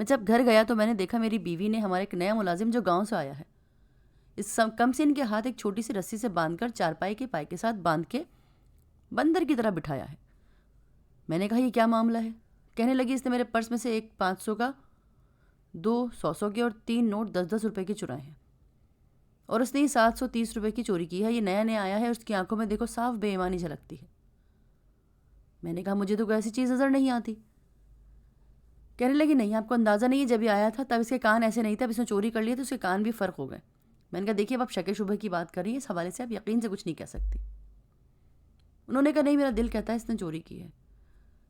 میں جب گھر گیا تو میں نے دیکھا میری بیوی نے ہمارا ایک نیا ملازم جو گاؤں سے آیا ہے اس کم سے ان کے ہاتھ ایک چھوٹی سی رسی سے باندھ کر چارپائی کے پائے کے ساتھ باندھ کے بندر کی طرح بٹھایا ہے۔ میں نے کہا یہ کیا معاملہ ہے؟ کہنے لگی اس نے میرے پرس میں سے ایک 500 کا، 2 100 کے اور 3 نوٹ 10 روپے کے چرائے ہیں، اور اس نے یہ 730 روپے کی چوری کی ہے۔ یہ نیا نیا آیا ہے، اس کی آنکھوں میں دیکھو صاف بے ایمانی جھلکتی ہے۔ میں نے کہا مجھے تو کوئی ایسی چیز نظر نہیں آتی۔ کہنے لگی نہیں، آپ کو اندازہ نہیں ہے، جب یہ آیا تھا تب اس کے کان ایسے نہیں تھے، اب اس نے چوری کر لیا تو اس کے کان بھی فرق ہو گئے۔ میں نے کہا دیکھیے اب آپ شک شبہ کی بات کر رہی ہیں، اس حوالے سے آپ یقین سے کچھ نہیں کہہ سکتی۔ انہوں نے کہا نہیں، میرا دل کہتا ہے اس نے چوری کی ہے۔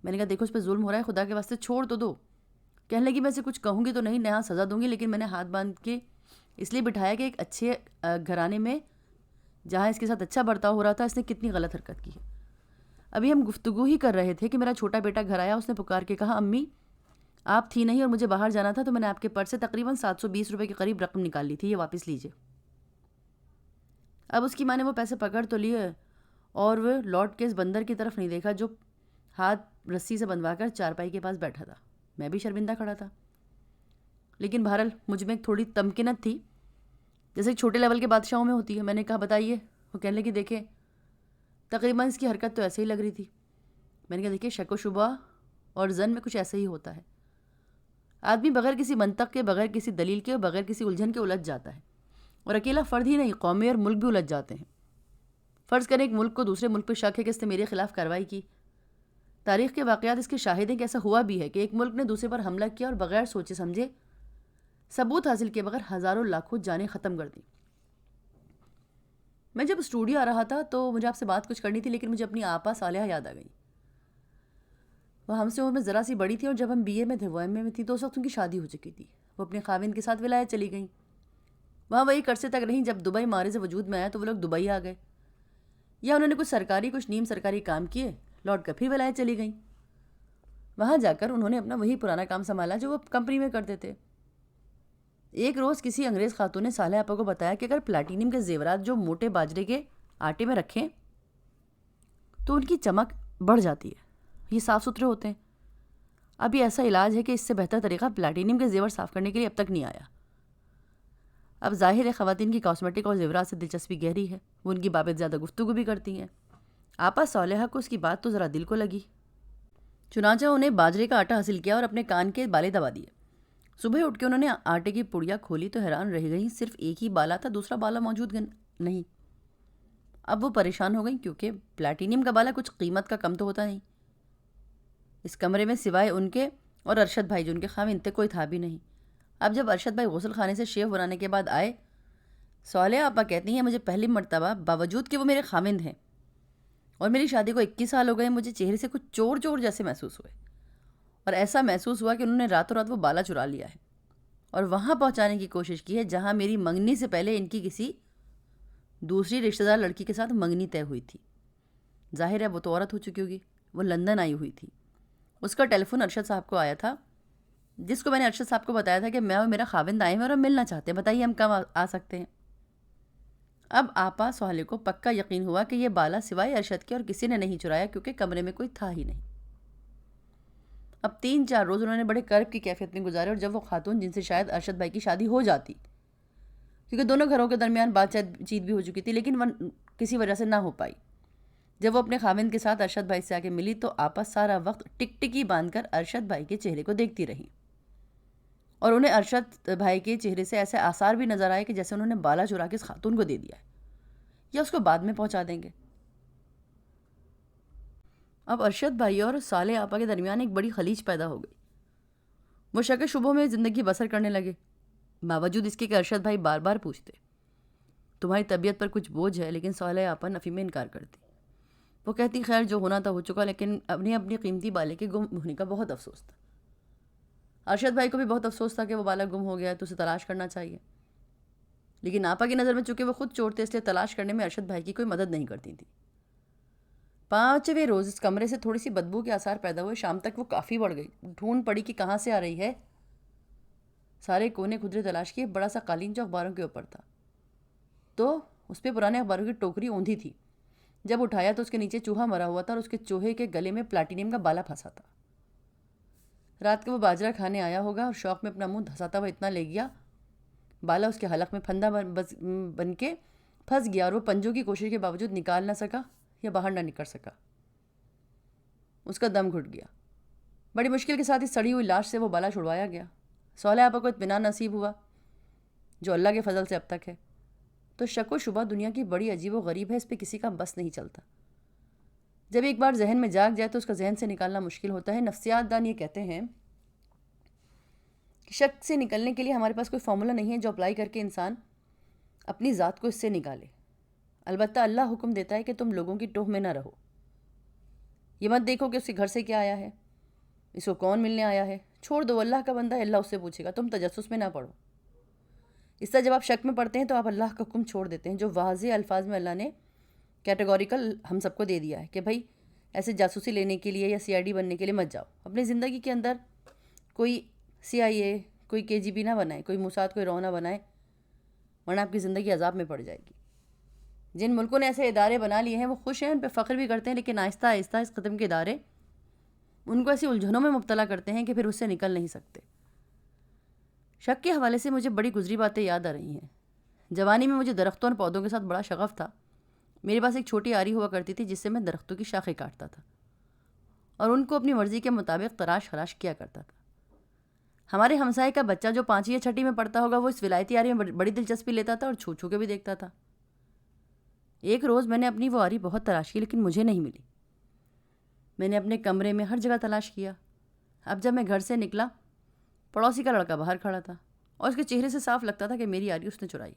میں نے کہا دیکھو اس پہ ظلم ہو رہا ہے، خدا کے واسطے چھوڑ تو دو۔ کہنے لگی میں اسے کچھ کہوں گی تو نہیں، نیا سزا دوں گی، لیکن میں نے ہاتھ باندھ کے اس لیے بٹھایا کہ ایک اچھے گھرانے میں جہاں اس کے ساتھ اچھا برتاؤ ہو رہا تھا اس نے کتنی غلط حرکت کی ہے۔ ابھی ہم گفتگو ہی کر رہے تھے کہ میرا چھوٹا بیٹا گھر آیا، اس نے پکار کے کہا امی آپ تھی نہیں اور مجھے باہر جانا تھا تو میں نے آپ کے پرس سے تقریباً 720 روپے کے قریب رقم نکال لی تھی، یہ واپس لیجیے۔ اب اس کی ماں نے وہ پیسے پکڑ تو لیے اور وہ لوٹ کے اس بندر کی طرف نہیں دیکھا جو ہاتھ رسی سے بندھوا کر چارپائی کے پاس بیٹھا تھا۔ میں بھی شرمندہ کھڑا تھا، لیکن بہرحال مجھ میں ایک تھوڑی تمکنت تھی جیسے چھوٹے لیول کے بادشاہوں میں ہوتی ہے۔ میں نے کہا بتائیے۔ وہ کہنے لگی دیکھیں تقریباً اس کی حرکت تو ایسے ہی لگ رہی تھی۔ میں نے کہا دیکھیے شک و شبہ اور ظن میں کچھ ایسے ہی ہوتا ہے، آدمی بغیر کسی منطق کے، بغیر کسی دلیل کے اور بغیر کسی الجھن کے الجھ جاتا ہے، اور اکیلا فرد ہی نہیں، قومیں اور ملک بھی الجھ جاتے ہیں۔ فرض کریں ایک ملک کو دوسرے ملک پہ شک ہے کہ اس نے میرے خلاف کارروائی کی، تاریخ کے واقعات اس کے شاہد ہیں کہ ایسا ہوا بھی ہے کہ ایک ملک نے دوسرے پر حملہ کیا اور بغیر سوچے سمجھے ثبوت حاصل کیے بغیر ہزاروں لاکھوں جانیں ختم کر دیں۔ میں جب اسٹوڈیو آ رہا تھا تو مجھے آپ سے بات کچھ کرنی تھی، لیکن مجھے اپنی آپا صالحہ یاد آ گئی۔ وہ ہم سے عمر میں ذرا سی بڑی تھی، اور جب ہم بی اے میں تھے وہ ایم اے میں تھی تو اس وقت ان کی شادی ہو چکی تھی۔ وہ اپنے خاوند کے ساتھ ولایت چلی گئیں، وہاں وہی عرصے تک رہیں۔ جب دبئی معرض وجود میں آیا تو وہ لوگ دبئی آ گئے، یا انہوں نے کچھ سرکاری کچھ نیم سرکاری کام کیے، لوٹ کر پھر ولایت چلی گئیں۔ وہاں جا کر انہوں نے اپنا وہی پرانا کام سنبھالا جو وہ کمپنی میں کرتے تھے۔ ایک روز کسی انگریز خاتون نے صالحہ آپا کو بتایا کہ اگر پلاٹینیم کے زیورات جو موٹے باجرے کے آٹے میں رکھیں تو ان کی چمک بڑھ جاتی ہے، یہ صاف ستھرے ہوتے ہیں۔ اب یہ ایسا علاج ہے کہ اس سے بہتر طریقہ پلاٹینیم کے زیور صاف کرنے کے لیے اب تک نہیں آیا۔ اب ظاہر ہے خواتین کی کاسمیٹک اور زیورات سے دلچسپی گہری ہے، وہ ان کی بابت زیادہ گفتگو بھی کرتی ہیں۔ آپا صالحہ کو اس کی بات تو ذرا دل کو لگی، چنانچہ انہیں باجرے کا آٹا حاصل کیا اور اپنے کان کے بالے دبا دیے۔ صبح اٹھ کے انہوں نے آٹے کی پڑیا کھولی تو حیران رہ گئیں، صرف ایک ہی بالا تھا، دوسرا بالا موجود نہیں۔ اب وہ پریشان ہو گئیں کیونکہ پلاٹینیم کا بالا کچھ قیمت کا کم تو ہوتا نہیں۔ اس کمرے میں سوائے ان کے اور ارشد بھائی جو ان کے خاوند تھے کوئی تھا بھی نہیں۔ اب جب ارشد بھائی غسل خانے سے شیو بنانے کے بعد آئے، صالحہ آپا کہتی ہیں مجھے پہلی مرتبہ باوجود کہ وہ میرے خاوند ہیں اور میری شادی کو 21 سال ہو گئے، مجھے چہرے سے کچھ چور چور جیسے محسوس ہوئے، اور ایسا محسوس ہوا کہ انہوں نے راتوں رات وہ بالا چرا لیا ہے اور وہاں پہنچانے کی کوشش کی ہے جہاں میری منگنی سے پہلے ان کی کسی دوسری رشتہ دار لڑکی کے ساتھ منگنی طے ہوئی تھی۔ ظاہر ہے وہ تو عورت ہو چکی ہوگی، وہ لندن آئی ہوئی تھی۔ اس کا ٹیلی فون ارشد صاحب کو آیا تھا، جس کو میں نے ارشد صاحب کو بتایا تھا کہ میں اور میرا خاوند آئے ہیں اور ہم ملنا چاہتے ہیں، بتائیے ہم کب آ سکتے ہیں۔ اب آپا صالحہ کو پکا یقین ہوا کہ یہ بالا سوائے ارشد کے اور کسی نے نہیں چرایا، کیونکہ کمرے میں کوئی تھا ہی نہیں۔ اب 3-4 روز انہوں نے بڑے کرب کی کیفیت میں گزارے، اور جب وہ خاتون جن سے شاید ارشد بھائی کی شادی ہو جاتی، کیونکہ دونوں گھروں کے درمیان بات چیت بھی ہو چکی تھی، لیکن وہ کسی وجہ سے نہ ہو پائی، جب وہ اپنے خاوند کے ساتھ ارشد بھائی سے آ کے ملی تو آپا سارا وقت ٹکٹکی باندھ کر ارشد بھائی کے چہرے کو دیکھتی رہی، اور انہیں ارشد بھائی کے چہرے سے ایسے آثار بھی نظر آئے کہ جیسے انہوں نے بالا چرا کے اس خاتون کو دے دیا ہے یا اس کو بعد میں پہنچا دیں گے۔ اب ارشد بھائی اور صالحہ آپا کے درمیان ایک بڑی خلیج پیدا ہو گئی۔ وہ شک شبوں میں زندگی بسر کرنے لگے، باوجود اس کے کہ ارشد بھائی بار بار پوچھتے تمہاری طبیعت پر کچھ بوجھ ہے، لیکن صالحہ آپا نفی میں انکار کرتی۔ وہ کہتی خیر جو ہونا تھا ہو چکا، لیکن اپنی قیمتی بالے کے گم ہونے کا بہت افسوس تھا۔ ارشد بھائی کو بھی بہت افسوس تھا کہ وہ بالا گم ہو گیا ہے تو اسے تلاش کرنا چاہیے، لیکن آپا کی نظر میں چونکہ وہ خود چور تھے اس لیے تلاش کرنے میں ارشد بھائی کی کوئی مدد نہیں کرتی تھی۔ 5ویں روز اس کمرے سے تھوڑی سی بدبو کے آثار پیدا ہوئے، شام تک وہ کافی بڑھ گئی، ڈھونڈ پڑی کہ کہاں سے آ رہی ہے، سارے کونے کھدرے تلاش کیے، بڑا سا قالین جو اخباروں کے اوپر تھا تو اس پہ پرانے اخباروں کی ٹوکری اوندھی تھی، جب اٹھایا تو اس کے نیچے چوہا مرا ہوا تھا اور اس کے چوہے کے گلے میں پلاٹینیم کا بالا پھنسا تھا۔ رات کو وہ باجرہ کھانے آیا ہوگا اور شوق میں اپنا منہ دھساتا ہوا اتنا لے گیا، بالا اس کے حلق میں پھندا بن کے پھنس گیا اور وہ پنجوں کی کوشش کے باوجود نکال نہ سکا یا باہر نہ نکل سکا۔ اس کا دم گھٹ گیا۔ بڑی مشکل کے ساتھ اس سڑی ہوئی لاش سے وہ بالا چھڑوایا گیا۔ صالح آپا کو اطمینان نصیب ہوا جو اللہ کے فضل سے اب تک ہے۔ تو شک و شبہ دنیا کی بڑی عجیب و غریب ہے، اس پہ کسی کا بس نہیں چلتا۔ جب ایک بار ذہن میں جاگ جائے تو اس کا ذہن سے نکالنا مشکل ہوتا ہے۔ نفسیات دان یہ کہتے ہیں کہ شک سے نکلنے کے لیے ہمارے پاس کوئی فارمولا نہیں ہے جو اپلائی کر کے انسان اپنی ذات کو اس سے نکالے۔ البتہ اللہ حکم دیتا ہے کہ تم لوگوں کی ٹوہ میں نہ رہو۔ یہ مت دیکھو کہ اس کے گھر سے کیا آیا ہے، اس کو کون ملنے آیا ہے، چھوڑ دو، اللہ کا بندہ ہے، اللہ اس سے پوچھے گا، تم تجسس میں نہ پڑو۔ اس طرح جب آپ شک میں پڑتے ہیں تو آپ اللہ کا حکم چھوڑ دیتے ہیں جو واضح الفاظ میں اللہ نے کیٹیگوریکل ہم سب کو دے دیا ہے کہ بھائی ایسے جاسوسی لینے کے لیے یا سی آئی ڈی بننے کے لیے مت جاؤ۔ اپنی زندگی کے اندر کوئی سی آئی اے، کوئی کے جی بی نہ بنائے، کوئی موساد، کوئی رو نہ بنائے، ورنہ آپ کی زندگی عذاب میں پڑ جائے گی۔ جن ملکوں نے ایسے ادارے بنا لیے ہیں وہ خوش ہیں، ان پہ فخر بھی کرتے ہیں، لیکن آہستہ آہستہ اس قسم کے ادارے ان کو ایسی الجھنوں میں مبتلا کرتے ہیں کہ پھر اس سے نکل نہیں سکتے۔ شک کے حوالے سے مجھے بڑی گزری باتیں یاد آ رہی ہیں۔ جوانی میں مجھے درختوں اور پودوں کے ساتھ بڑا شغف تھا۔ میرے پاس ایک چھوٹی آری ہوا کرتی تھی جس سے میں درختوں کی شاخیں کاٹتا تھا اور ان کو اپنی مرضی کے مطابق تراش خراش کیا کرتا تھا۔ ہمارے ہمسائے کا بچہ جو 5ویں یا 6ٹھی میں پڑھتا ہوگا وہ اس ولایتی آری میں بڑی دلچسپی لیتا تھا اور چھو چھو کے بھی دیکھتا تھا۔ ایک روز میں نے اپنی وہ آری بہت تلاش کی لیکن مجھے نہیں ملی۔ میں نے اپنے کمرے میں ہر جگہ تلاش کیا۔ اب جب میں گھر سے نکلا، پڑوسی کا لڑکا باہر کھڑا تھا اور اس کے چہرے سے صاف لگتا تھا کہ میری آری اس نے چرائی۔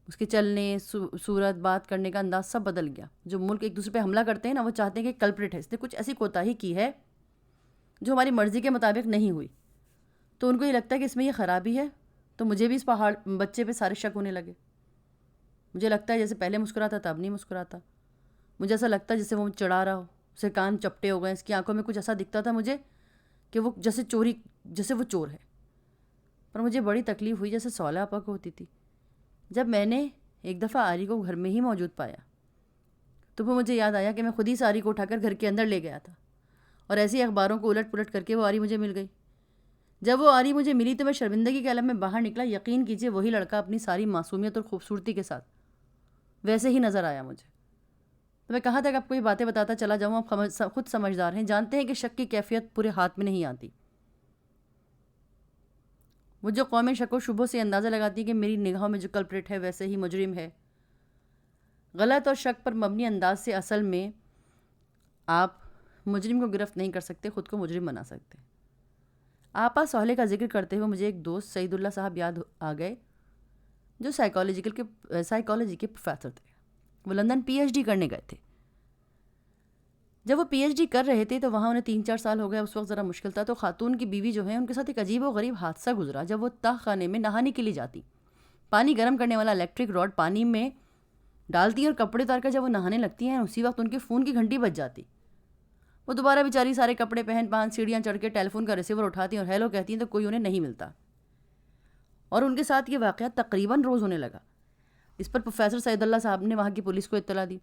اس کے چلنے، صورت، بات کرنے کا انداز سب بدل گیا۔ جو ملک ایک دوسرے پہ حملہ کرتے ہیں نا، وہ چاہتے ہیں کہ کلپریٹ ہے، اس نے کچھ ایسی کوتاہی کی ہے جو ہماری مرضی کے مطابق نہیں ہوئی، تو ان کو یہ لگتا ہے کہ اس میں یہ خرابی ہے۔ تو مجھے بھی اس بچے پہ سارے شک ہونے لگے۔ مجھے لگتا ہے جیسے پہلے مسکراتا تھا اب نہیں مسکراتا۔ مجھے ایسا لگتا ہے جیسے وہ چڑھا رہا ہو، اسے کان چپٹے ہو گئے، اس کی آنکھوں میں کچھ ایسا دکھتا تھا مجھے کہ وہ جیسے وہ چور ہے۔ پر مجھے بڑی تکلیف ہوئی جیسے صالح آپا کو ہوتی تھی۔ جب میں نے ایک دفعہ آری کو گھر میں ہی موجود پایا تو وہ مجھے یاد آیا کہ میں خود ہی آری کو اٹھا کر گھر کے اندر لے گیا تھا اور ایسی اخباروں کو الٹ پلٹ کر کے وہ آری مجھے مل گئی۔ جب وہ آری مجھے ملی تو میں شرمندگی کے عالم میں باہر نکلا۔ یقین کیجیے وہی لڑکا اپنی ساری معصومیت اور خوبصورتی کے ساتھ ویسے ہی نظر آیا مجھے۔ تو میں کہاں تک آپ کو یہ باتیں بتاتا چلا جاؤں، آپ خود سمجھدار ہیں، جانتے ہیں کہ شک کی کیفیت پورے ہاتھ میں نہیں آتی۔ وہ جو قومیں شک و شبہ سے اندازہ لگاتی ہیں کہ میری نگاہوں میں جو کلپریٹ ہے ویسے ہی مجرم ہے، غلط اور شک پر مبنی انداز سے اصل میں آپ مجرم کو گرفت نہیں کر سکتے، خود کو مجرم بنا سکتے۔ آپا صالح کا ذکر کرتے ہوئے مجھے ایک دوست سعید اللہ صاحب یاد آ گئے جو سائیکالوجی کے پروفیسر تھے۔ وہ لندن پی ایچ ڈی کرنے گئے تھے۔ جب وہ پی ایچ ڈی کر رہے تھے تو وہاں انہیں 3-4 سال ہو گئے۔ اس وقت ذرا مشکل تھا، تو خاتون کی بیوی جو ہے ان کے ساتھ ایک عجیب و غریب حادثہ گزرا۔ جب وہ تہ خانے میں نہانے کے لیے جاتی، پانی گرم کرنے والا الیکٹرک راڈ پانی میں ڈالتی ہیں اور کپڑے اتار کر جب وہ نہانے لگتی ہیں اسی وقت ان کے فون کی گھنٹی بج جاتی۔ وہ دوبارہ بیچاری سارے کپڑے پہن سیڑھیاں چڑھ کے ٹیلی فون کا ریسیور اٹھاتی ہیں اور ہیلو کہتی ہیں تو کوئی انہیں نہیں ملتا، اور ان کے ساتھ یہ واقعہ تقریباً روز ہونے لگا۔ اس پر پروفیسر سعید اللہ صاحب نے وہاں کی پولیس کو اطلاع دی۔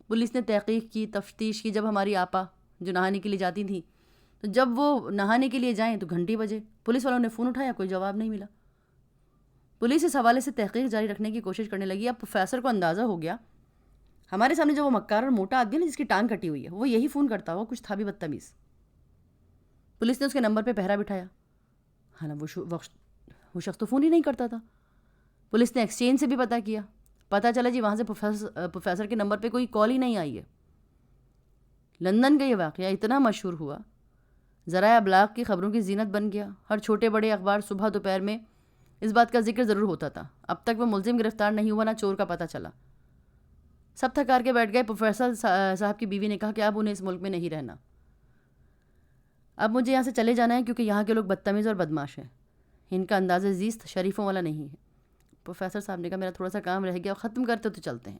پولیس نے تحقیق کی، تفتیش کی۔ جب ہماری آپا جو نہانے کے لیے جاتی تھیں تو جب وہ نہانے کے لیے جائیں تو گھنٹی بجے، پولیس والوں نے فون اٹھایا، کوئی جواب نہیں ملا۔ پولیس اس حوالے سے تحقیق جاری رکھنے کی کوشش کرنے لگی۔ اب پروفیسر کو اندازہ ہو گیا ہمارے سامنے جو وہ مکار اور موٹا آدمی ہے نا جس کی ٹانگ کٹی ہوئی ہے، وہ یہی فون کرتا ہوا، کچھ تھا بھی بدتمیز۔ پولیس نے اس کے نمبر پہ پہرا بٹھایا، حالانکہ وہ شخص تو فون ہی نہیں کرتا تھا۔ پولیس نے ایکسچینج سے بھی پتہ کیا، پتہ چلا جی وہاں سے پروفیسر کے نمبر پہ کوئی کال ہی نہیں آئی ہے۔ لندن کا یہ واقعہ اتنا مشہور ہوا، ذرائع ابلاغ کی خبروں کی زینت بن گیا۔ ہر چھوٹے بڑے اخبار صبح دوپہر میں اس بات کا ذکر ضرور ہوتا تھا۔ اب تک وہ ملزم گرفتار نہیں ہوا، نہ چور کا پتہ چلا۔ سب تھکار کے بیٹھ گئے۔ پروفیسر صاحب کی بیوی نے کہا کہ اب انہیں اس ملک میں نہیں رہنا، اب مجھے یہاں سے چلے جانا ہے کیونکہ یہاں کے لوگ بدتمیز اور بدماش ہیں، ان کا انداز زیست شریفوں والا نہیں ہے۔ پروفیسر صاحب نے کہا میرا تھوڑا سا کام رہ گیا، ختم کرتے تو چلتے ہیں۔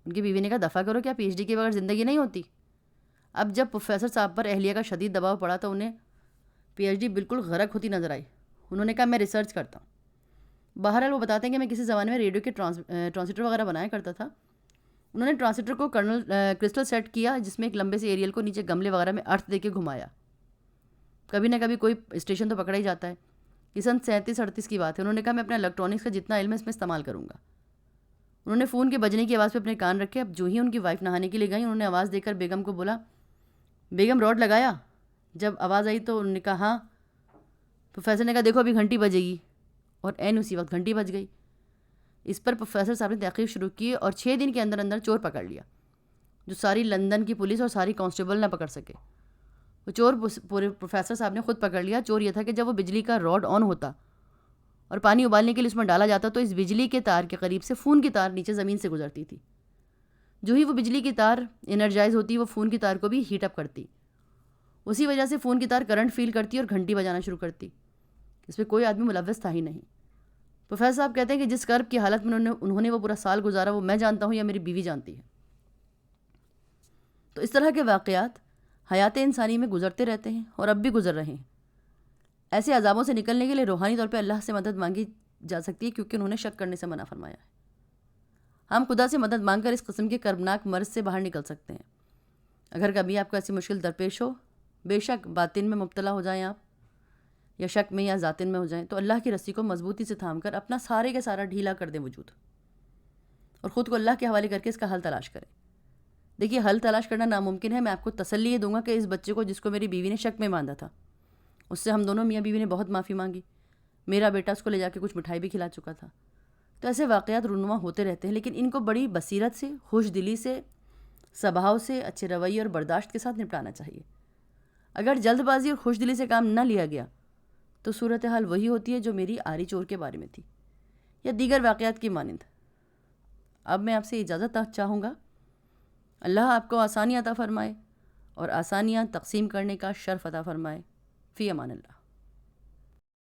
ان کی بیوی نے کہا دفع کرو، کیا پی ایچ ڈی کے بغیر زندگی نہیں ہوتی؟ اب جب پروفیسر صاحب پر اہلیہ کا شدید دباؤ پڑا تو انہیں پی ایچ ڈی بالکل غرق ہوتی نظر آئی۔ انہوں نے کہا میں ریسرچ کرتا ہوں۔ بہرحال وہ بتاتے ہیں کہ میں کسی زمانے میں ریڈیو کے ٹرانسلیٹر وغیرہ بنایا کرتا تھا۔ انہوں نے ٹرانسلیٹر کو کرسٹل سیٹ کیا جس میں ایک لمبے سے ایریل کو نیچے گملے وغیرہ میں ارتھ دے کے گھمایا۔ کبھی نہ کبھی کوئی اسٹیشن تو پکڑا ہی جاتا ہے. یہ سن 37-38 کی بات ہے. انہوں نے کہا میں اپنا الیکٹرانکس کا جتنا علم ہے اس میں استعمال کروں گا. انہوں نے فون کے بجنے کی آواز پہ اپنے کان رکھے. اب جو ہی ان کی وائف نہانے کے لیے گئیں انہوں نے آواز دے کر بیگم کو بولا بیگم راڈ لگایا. جب آواز آئی تو انہوں نے کہا ہاں. پروفیسر نے کہا دیکھو ابھی گھنٹی بجے گی، اور عین اسی وقت گھنٹی بج گئی. اس پر پروفیسر صاحب نے تحقیق شروع کی اور 6 دن کے اندر اندر چور پکڑ لیا، جو ساری لندن کی پولیس اور ساری کانسٹیبل نہ پکڑ سکے. وہ چور پورے پروفیسر صاحب نے خود پکڑ لیا. چور یہ تھا کہ جب وہ بجلی کا راڈ آن ہوتا اور پانی ابالنے کے لیے اس میں ڈالا جاتا تو اس بجلی کے تار کے قریب سے فون کی تار نیچے زمین سے گزرتی تھی. جو ہی وہ بجلی کی تار انرجائز ہوتی وہ فون کی تار کو بھی ہیٹ اپ کرتی. اسی وجہ سے فون کی تار کرنٹ فیل کرتی اور گھنٹی بجانا شروع کرتی. اس پہ کوئی آدمی ملوث تھا ہی نہیں. پروفیسر صاحب کہتے ہیں کہ جس کرب کی حالت میں انہوں نے وہ پورا سال گزارا وہ میں جانتا ہوں یا میری بیوی جانتی ہے. تو اس طرح کے واقعات حیات انسانی میں گزرتے رہتے ہیں اور اب بھی گزر رہے ہیں. ایسے عذابوں سے نکلنے کے لیے روحانی طور پہ اللہ سے مدد مانگی جا سکتی ہے، کیونکہ انہوں نے شک کرنے سے منع فرمایا ہے. ہم خدا سے مدد مانگ کر اس قسم کے کربناک مرض سے باہر نکل سکتے ہیں. اگر کبھی آپ کو ایسی مشکل درپیش ہو، بے شک باطن میں مبتلا ہو جائیں آپ، یا شک میں یا ذاتن میں ہو جائیں، تو اللہ کی رسی کو مضبوطی سے تھام کر اپنا سارے کا سارا ڈھیلا کر دیں وجود، اور خود کو اللہ کے حوالے کر کے اس کا حل تلاش کریں. دیکھیے حل تلاش کرنا ناممکن ہے. میں آپ کو تسلی یہ دوں گا کہ اس بچے کو جس کو میری بیوی نے شک میں باندھا تھا، اس سے ہم دونوں میاں بیوی نے بہت معافی مانگی. میرا بیٹا اس کو لے جا کے کچھ مٹھائی بھی کھلا چکا تھا. تو ایسے واقعات رونما ہوتے رہتے ہیں، لیکن ان کو بڑی بصیرت سے، خوش دلی سے، سبھاؤ سے، اچھے رویے اور برداشت کے ساتھ نپٹانا چاہیے. اگر جلد بازی اور خوش دلی سے کام نہ لیا گیا تو صورتحال وہی ہوتی ہے جو میری آری چور کے بارے میں تھی یا دیگر واقعات کی مانند. اب میں آپ سے اجازت چاہوں گا. اللہ آپ کو آسانی عطا فرمائے اور آسانیاں تقسیم کرنے کا شرف عطا فرمائے. فی امان اللہ.